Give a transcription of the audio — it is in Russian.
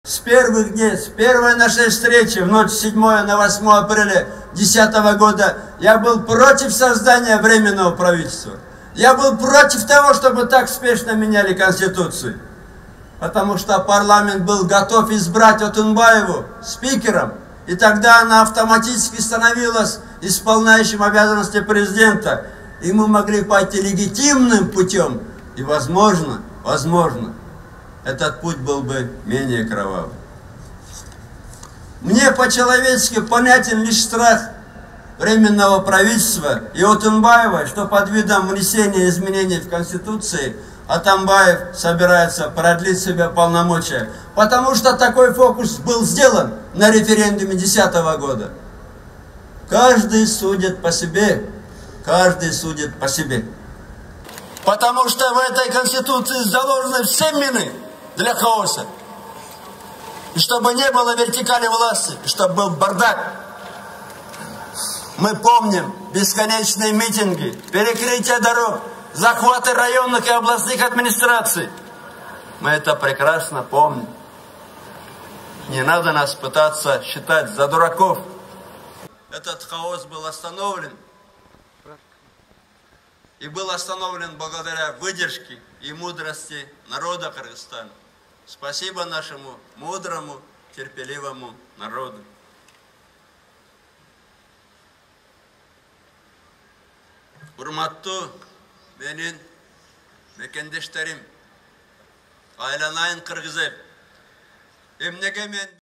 С первых дней, с первой нашей встречи в ночь 7 на 8 апреля 2010 года я был против создания Временного правительства. Я был против того, чтобы так спешно меняли Конституцию. Потому что парламент был готов избрать Отунбаеву спикером. И тогда она автоматически становилась исполняющим обязанности президента. И мы могли пойти легитимным путем. И возможно, этот путь был бы менее кровавый. Мне по-человечески понятен лишь страх Временного правительства и Отунбаева, что под видом внесения изменений в Конституции Атамбаев собирается продлить себе полномочия. Потому что такой фокус был сделан на референдуме 2010 года. Каждый судит по себе. Каждый судит по себе. Потому что в этой Конституции заложены все мины для хаоса. И чтобы не было вертикали власти, и чтобы был бардак. Мы помним бесконечные митинги, перекрытие дорог, захваты районных и областных администраций. Мы это прекрасно помним. Не надо нас пытаться считать за дураков. Этот хаос был остановлен. И был остановлен благодаря выдержке и мудрости народа Кыргызстана. Спасибо нашему мудрому, терпеливому народу. Урматтуу менин мекендештерим, айланайын кыргыз эл. Эмнеге мен